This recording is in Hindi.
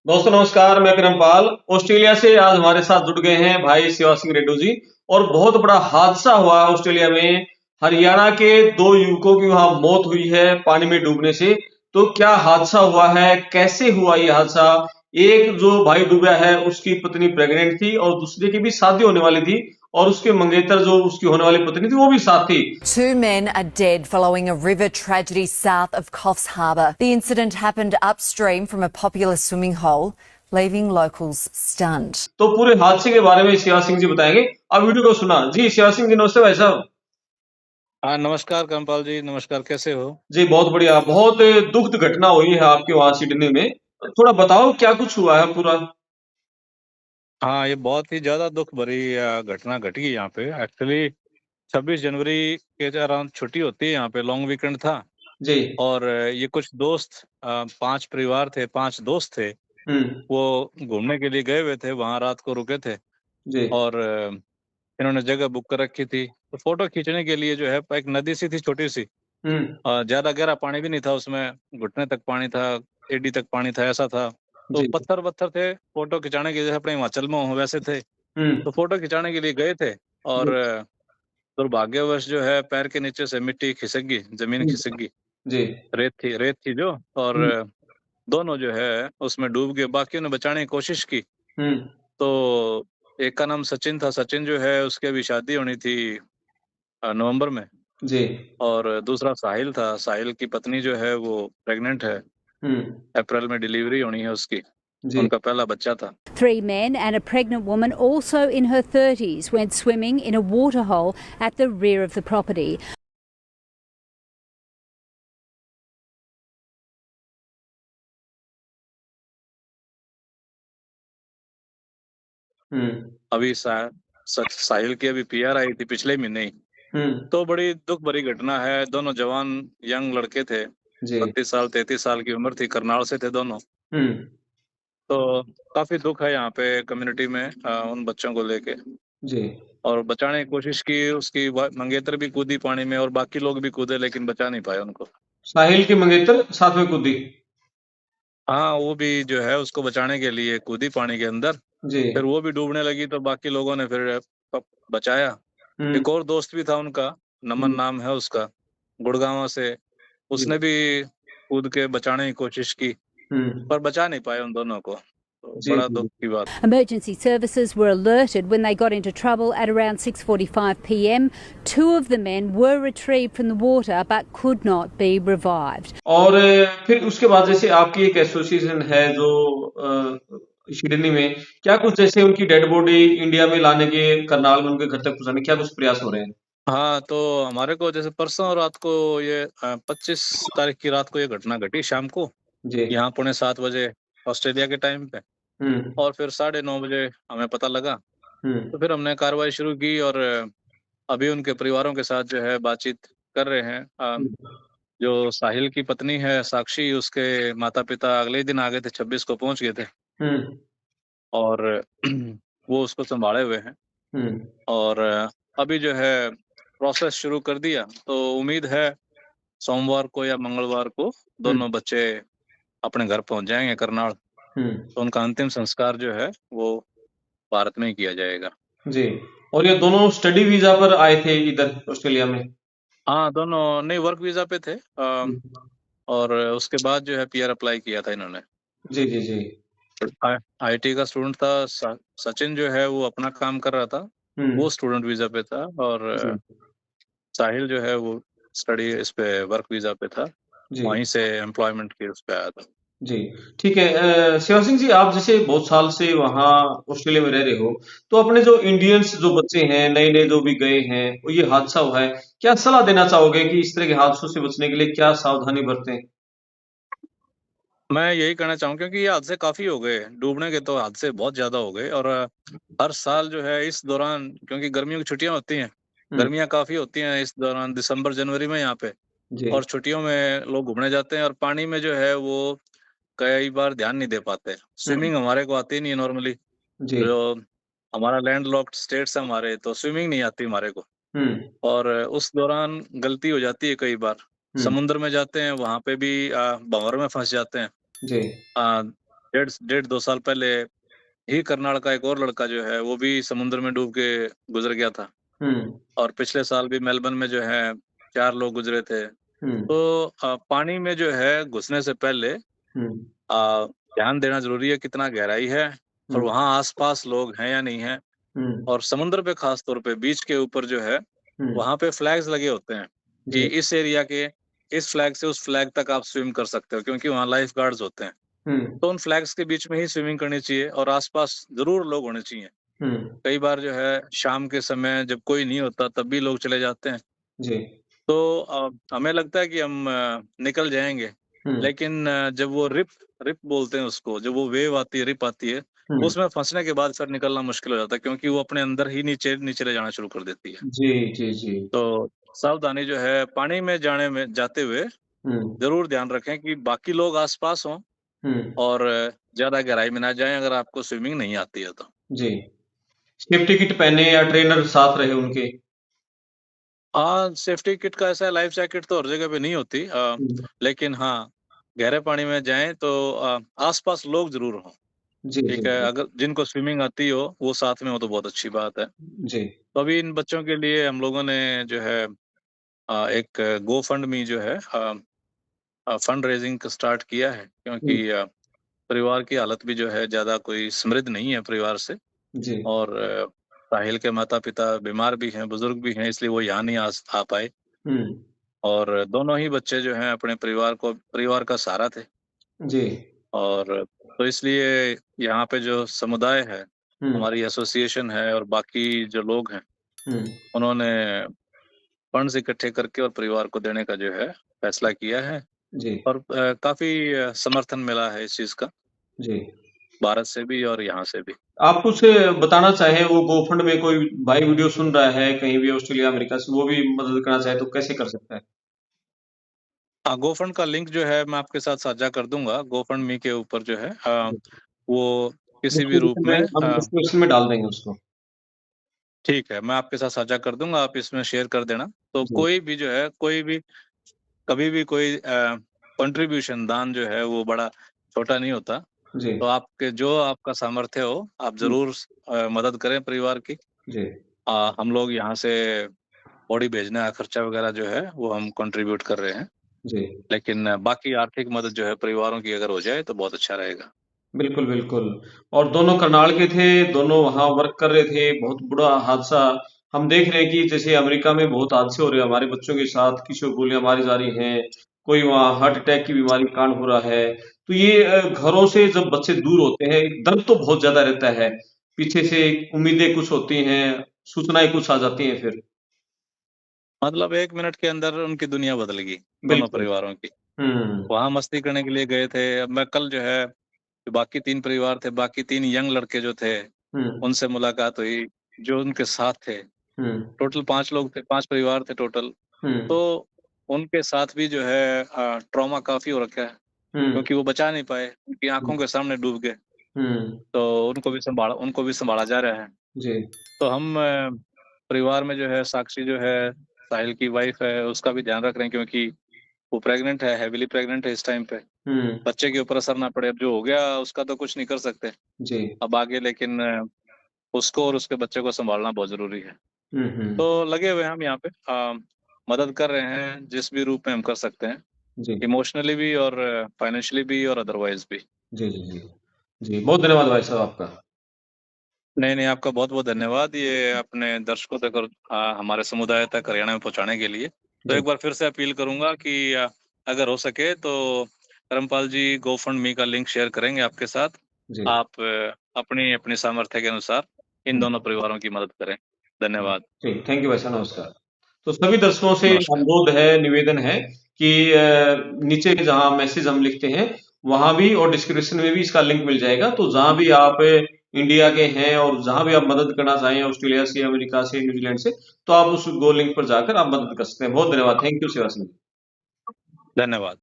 दोस्तों नमस्कार, मैं करमपाल। ऑस्ट्रेलिया से आज हमारे साथ जुड़ गए हैं भाई शिवा सिंह रेड्डी जी। और बहुत बड़ा हादसा हुआ है ऑस्ट्रेलिया में। हरियाणा के 2 युवकों की वहां मौत हुई है पानी में डूबने से। तो क्या हादसा हुआ है, कैसे हुआ ये हादसा? एक जो भाई डूबा है उसकी पत्नी प्रेग्नेंट थी और दूसरे की भी शादी होने वाली थी, और उसके मंगेतर जो उसकी होने वाली पत्नी थी वो भी साथ थी। Two men are dead following a river tragedy south of Coffs Harbour. The incident happened upstream from a popular swimming hole, leaving locals stunned. तो पूरे हादसे के बारे में शिवा सिंह जी बताएंगे। अब वीडियो को सुना जी। शिवा सिंह जी नमस्ते भाई साहब। हाँ, नमस्कार कंपाल जी, नमस्कार। कैसे हो? जी बहुत बढ़िया। बहुत दुखद घटना हुई है आपके वहां सिडनी में। थोड़ा बताओ क्या कुछ हुआ है पूरा। हाँ, ये बहुत ही ज़्यादा दुःख भरी घटना घटी है यहाँ पे। एक्चुअली 26 जनवरी के अराउंड छुट्टी होती है यहाँ पे, लॉन्ग वीकेंड था। जी। और ये कुछ दोस्त 5 परिवार थे, 5 दोस्त थे। हम्म। वो घूमने के लिए गए हुए थे, वहाँ रात को रुके थे। जी। और इन्होंने जगह बुक कर रखी थी। तो फोटो खींचने के लिए जो है, एक नदी सी थी छोटी सी। हम्म। ज़्यादा गहरा पानी भी नहीं था उसमें, घुटने तक पानी था, एडी तक पानी था, ऐसा था। तो जी। पत्थर-वत्थर थे, फ़ोटो खिंचाने के जैसे अपने हिमाचल में हों वैसे थे। हम्म। तो फ़ोटो खिंचाने के लिए गए थे। और जी। दुर्भाग्यवश जो है पैर के नीचे से मिट्टी खिसक गई, ज़मीन हम्म। खिसक गई। जी। रेत थी जो। और हम्म। दोनों जो है उसमें डूब गए, बाकियों ने बचाने की कोशिश की। हम्म। तो एक का नाम सचिन था, सचिन जो है उसकी अभी शादी होनी थी नवंबर में। जी। और दूसरा साहिल था, साहिल की पत्नी जो है वो प्रेग्नेंट है, हम्म। अप्रैल में डिलीवरी होनी है उसकी, जी। उनका पहला बच्चा था। 3 men and a pregnant woman, also in her 30s, went swimming in a waterhole at the rear of the property. हम्म। अभी साहिल की अभी पीआर आई थी पिछले महीने ही। हम्म। तो बड़ी दुख भरी घटना है। दोनों जवान यंग लड़के थे, जी। 32 साल 33 साल की उम्र थी, करनाल से थे दोनों। हम्म। तो काफी दुख है यहाँ पे कम्युनिटी में उन बच्चों को लेके। जी। और बचाने की कोशिश की, उसकी मंगेतर भी कूदी पानी में और बाकी लोग भी कूदे, लेकिन बचा नहीं पाए उनको। साहिल की मंगेतर साथ में कूदी। हाँ, वो भी जो है उसको बचाने के लिए कूदी पानी के अंदर। जी। फिर वो भी डूबने लगी तो बाकी लोगों ने फिर बचाया। हम्म। एक और दोस्त भी था उनका, नमन हम्म। नाम है उसका, गुड़गांव से। जी। उसने भी कूद के बचाने की कोशिश की, हम्म। पर बचा नहीं पाए उन दोनों को। तो जी। बड़ा जी। दुख की बात। Emergency services were alerted when they got into trouble at around 6:45 p.m. Two of the men were retrieved from the water but could not be revived. और फिर उसके बाद जैसे आपकी एक एसोसिएशन है जो सिडनी में, क्या कुछ जैसे उनकी डेड बॉडी इंडिया में लाने के, करनाल में उनके घर तक पहुंचाने, क्या कुछ प्रयास हो रहे हैं? हाँ, तो हमारे को जैसे परसों रात को ये 25 तारीख की रात को ये घटना घटी शाम को, जी। यहाँ पौने 7 बजे ऑस्ट्रेलिया के टाइम पे। हम्म। और फिर 9:30 बजे हमें पता लगा। हम्म। तो फिर हमने कार्रवाई शुरू की और अभी उनके परिवारों के साथ जो है बातचीत कर रहे हैं। हम्म। जो साहिल की पत्नी है साक्षी, उसके माता-पिता अगले ही दिन आ गए थे, 26 को पहुँच गए थे। हम्म। और वो उसको सँभाले हुए हैं। हम्म। और अभी जो है प्रोसेस शुरू कर दिया, तो उम्मीद है सोमवार को या मंगलवार को हम्म। दोनों बच्चे अपने घर पहुँच जाएँगे करनाल। हम्म। तो उनका अंतिम संस्कार जो है वो भारत में ही किया जाएगा। जी। और ये दोनों स्टडी वीजा पर आए थे इधर ऑस्ट्रेलिया में? हाँ, दोनों नहीं, वर्क वीज़ा पे थे। हम्म। और उसके बाद जो है पीआर अप्लाई किया था इन्होंने। जी। जी। जी। आईटी का स्टूडेंट था। सचिन जो है वो अपना काम कर रहा था, हम्म। वो स्टूडेंट वीज़ा पे था। और जी। साहिल जो है वो स्टडी इस पे वर्क वीज़ा पे था, जी। वहीं से एम्प्लॉयमेंट के उस पे आया था। जी, ठीक है। शिवा सिंह जी, आप जैसे बहुत साल से वहाँ ऑस्ट्रेलिया में रह रहे हो, तो अपने जो इंडियंस जो बच्चे हैं, नए-नए जो भी गए हैं, वो ये हादसा हुआ है, क्या सलाह देना चाहोगे कि इस तरह के हादसों से बचने के लिए क्या सावधानी बरतें? मैं यही कहना चाहूँ, क्योंकि ये हादसे काफ़ी हो गए, डूबने के तो हादसे बहुत ज़्यादा हो गए। और हर साल जो है इस दौरान, क्योंकि गर्मियों की छुट्टियाँ होती हैं, हुँ। गर्मियाँ काफ़ी होती हैं इस दौरान दिसंबर, जनवरी में यहाँ पे। जी। और छुट्टियों में लोग घूमने जाते हैं और पानी में जो है वो कई बार ध्यान नहीं दे पाते। हुँ। स्विमिंग हमारे को आती नहीं है नॉर्मली, जी। जो हमारा लैंडलॉक्ड स्टेट्स है हमारे, तो स्विमिंग नहीं आती हमारे को। हुँ। और उस दौरान गलती हो जाती है कई बार। हुँ। समुद्र में जाते हैं, वहाँ पे भी भंवर में फँस जाते हैं। जी। अ, डेढ़ 2 साल पहले ही करनाल का एक और लड़का जो है वो भी समुद्र में डूब के गुजर गया था। और पिछले साल भी मेलबर्न में जो है 4 लोग गुजरे थे। तो पानी में जो है घुसने से पहले ध्यान देना जरूरी है कितना गहराई है और वहाँ आसपास लोग हैं या नहीं है। और समुद्र पे खास तौर पे बीच के ऊपर जो है वहाँ पे फ्लैग्स लगे होते हैं कि इस एरिया के इस फ्लैग से उस फ्लैग तक आप स्विम कर सकते हो, क्योंकि वहाँ लाइफ गार्ड्स होते हैं। तो उन फ्लैग्स के बीच में ही स्विमिंग करनी चाहिए और आसपास जरूर लोग होने चाहिए। कई बार जो है शाम के समय जब कोई नहीं होता तब भी लोग चले जाते हैं। जी। तो हमें लगता है कि हम निकल जाएंगे, लेकिन जब वो रिप बोलते हैं उसको, जब वो वेव आती है, रिप आती है, उसमें फंसने के बाद फिर निकलना मुश्किल हो जाता है, क्योंकि वो अपने अंदर ही नीचे ले जाना शुरू कर देती है। जी, जी, जी। तो सावधानी जो है पानी में जाते हुए जरूर ध्यान रखें कि बाकी लोग आसपास हों और ज्यादा गहराई में ना जाएं अगर आपको स्विमिंग नहीं आती है तो। जी। सेफ्टी किट पहने या ट्रेनर साथ रहे उनके? सेफ्टी किट का ऐसा है, लाइफ जैकेट तो हर जगह पे नहीं होती, लेकिन हाँ, गहरे पानी में जाएं तो आसपास लोग जरूर हों। जी, जी, ठीक है, जी। अगर जिनको स्विमिंग आती हो वो साथ में हो तो बहुत अच्छी बात है। जी। तो अभी इन बच्चों के लिए हम लोगों ने जो है एक गो फंड मी जो है फंड रेजिंग स्टार्ट किया है, क्योंकि परिवार की हालत भी जो है ज्यादा कोई समृद्ध नहीं है परिवार से। जी। और साहिल के माता पिता बीमार भी हैं, बुजुर्ग भी हैं, इसलिए वो यहाँ नहीं आ पाए। और दोनों ही बच्चे जो हैं अपने परिवार का सहारा थे। जी। और तो इसलिए यहाँ पे जो समुदाय है, हमारी एसोसिएशन है और बाकी जो लोग हैं, उन्होंने फंड्स इकट्ठे करके और परिवार को देने का जो है फैसला किया है। जी। और काफी समर्थन मिला है इस चीज का, जी। भारत से भी और यहाँ से भी। आप कुछ बताना चाहें, वो गोफंड में कोई भाई वीडियो सुन रहा है कहीं भी ऑस्ट्रेलिया, अमेरिका से, वो भी मदद करना चाहे तो कैसे कर सकता है? गोफंड का लिंक जो है मैं आपके साथ साझा कर दूंगा। गोफंड मी के ऊपर जो है वो किसी भी रूप में हम डिस्क्रिप्शन में डाल देंगे उसको। ठीक है, मैं आपके साथ साझा कर दूंगा, आप इसमें शेयर कर देना। तो जी। कोई भी जो है, कोई भी कभी भी कोई कंट्रीब्यूशन, दान जो है वो बड़ा छोटा नहीं होता। जी। तो आपके जो आपका सामर्थ्य हो आप जरूर मदद करें परिवार की। जी। हम लोग यहाँ से बॉडी भेजने का खर्चा वगैरह जो है वो हम कंट्रीब्यूट कर रहे हैं, जी। लेकिन बाकी आर्थिक मदद जो है परिवारों की अगर हो जाए तो बहुत अच्छा रहेगा। बिल्कुल, बिल्कुल। और दोनों करनाल के थे, दोनों वहाँ वर्क कर रहे थे, बहुत बुरा हादसा। हम देख रहे हैं कि जैसे अमेरिका में बहुत हादसे हो रहे हैं हमारे बच्चों के साथ, किसी को गोलियाँ मारी जा रही हैं, कोई वहाँ हार्ट अटैक की बीमारी का कांड हो रहा है। तो ये घरों से जब बच्चे दूर होते हैं, डर तो बहुत ज़्यादा रहता है। पीछे से उम्मीदें कुछ होती हैं, सूचनाएँ कुछ आ जाती हैं फिर। मतलब 1 मिनट के अंदर उनकी दुनिया बदल गई, दोनों बिल्कुल। परिवारों की। हुँ। वहां मस्ती करने के लिए गए थे। अब मैं कल जो है, जो बाकी 3 परिवार थे, बाकी 3 यंग लड़के जो थे, हुँ। उनसे मुलाकात हुई, जो उनके साथ थे। हुँ। टोटल 5 लोग थे, 5 परिवार थे टोटल। हुँ। तो उनके साथ भी जो है ट्रॉमा काफी हो रखा है, हुँ। क्योंकि वो बचा नहीं पाए, उनकी आंखों के सामने डूब गए। हुँ। तो उनको भी संभाला जा रहा है। जी। तो हम परिवार में जो है, साक्षी जो है साहिल की वाइफ है, उसका भी ध्यान रख रहे हैं, क्योंकि वो प्रेग्नेंट है, हेविली प्रेग्नेंट है इस टाइम पे। हुँ। बच्चे के ऊपर असर ना पड़े, अब जो हो गया उसका तो कुछ नहीं कर सकते जी। अब आगे, लेकिन उसको और उसके बच्चे को संभालना बहुत जरूरी है। हुँ। हुँ। तो लगे हुए हैं हम यहाँ पे, मदद कर रहे हैं जिस भी रूप में हम कर सकते हैं, जी। इमोशनली भी और फाइनेंशियली भी और अदरवाइज भी। जी, जी, जी। जी, बहुत धन्यवाद भाई साहब आपका। नहीं नहीं, आपका बहुत बहुत धन्यवाद, ये अपने दर्शकों तक और हमारे समुदाय तक हरियाणा में पहुंचाने के लिए। तो जी। एक बार फिर से अपील करूंगा कि अगर हो सके तो धर्मपाल जी गोफंड मी का लिंक शेयर करेंगे आपके साथ। जी। आप अपनी अपनी सामर्थ्य के अनुसार इन दोनों परिवारों की मदद करें। धन्यवाद। जी, थैंक यू भाई साहब, नमस्कार। तो सभी दर्शकों से नमस्कार। अनुरोध है, निवेदन है कि नीचे जहाँ मैसेज हम लिखते हैं, वहाँ भी और डिस्क्रिप्शन में भी इसका लिंक मिल जाएगा। तो जहाँ भी आप इंडिया के हैं और जहाँ भी आप मदद करना चाहें, ऑस्ट्रेलिया से, अमेरिका से, न्यूजीलैंड से, तो आप उस गो लिंक पर जाकर आप मदद कर सकते हैं। बहुत धन्यवाद। थैंक यू सेवा सिंह। धन्यवाद।